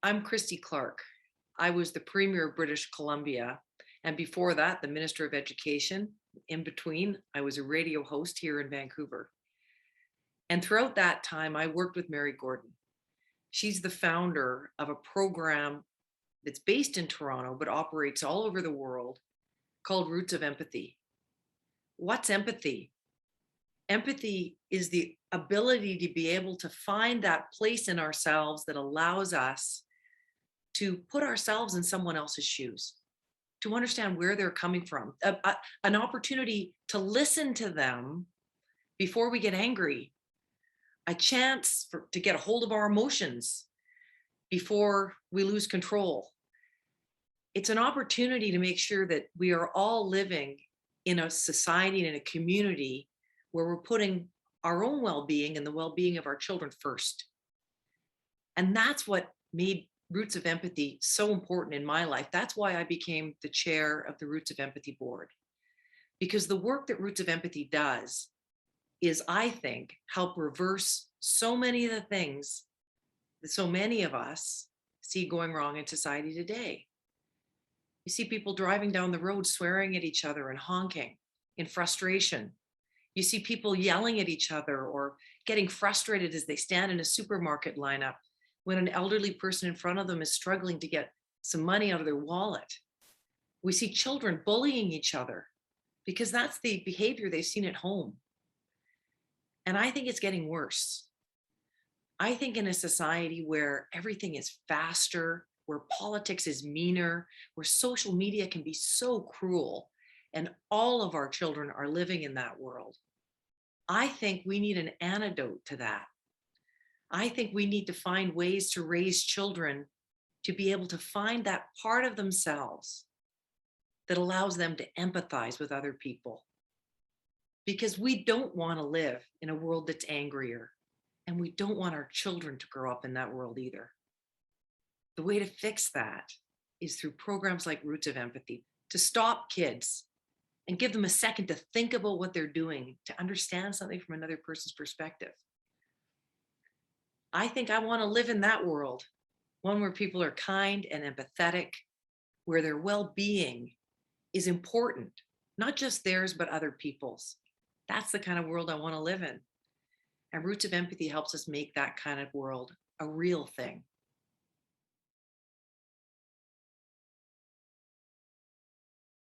I'm Christy Clark. I was the Premier of British Columbia, and before that, the Minister of Education. In between, I was a radio host here in Vancouver. And throughout that time, I worked with Mary Gordon. She's the founder of a program that's based in Toronto, but operates all over the world called Roots of Empathy. What's empathy? Empathy is the ability to be able to find that place in ourselves that allows us to put ourselves in someone else's shoes, to understand where they're coming from, an opportunity to listen to them before we get angry, a chance to get a hold of our emotions before we lose control. It's an opportunity to make sure that we are all living in a society and in a community where we're putting our own well-being and the well-being of our children first. And that's what made Roots of Empathy so important in my life. That's why I became the chair of the Roots of Empathy board. Because the work that Roots of Empathy does is, I think, help reverse so many of the things that so many of us see going wrong in society today. You see people driving down the road swearing at each other and honking in frustration. You see people yelling at each other or getting frustrated as they stand in a supermarket lineup when an elderly person in front of them is struggling to get some money out of their wallet. We see children bullying each other because that's the behavior they've seen at home. And I think it's getting worse. I think in a society where everything is faster, where politics is meaner, where social media can be so cruel, and all of our children are living in that world, I think we need an antidote to that. I think we need to find ways to raise children to be able to find that part of themselves that allows them to empathize with other people. Because we don't want to live in a world that's angrier, and we don't want our children to grow up in that world either. The way to fix that is through programs like Roots of Empathy, to stop kids and give them a second to think about what they're doing, to understand something from another person's perspective. I think I want to live in that world, one where people are kind and empathetic, where their well-being is important, not just theirs, but other people's. That's the kind of world I want to live in. And Roots of Empathy helps us make that kind of world a real thing.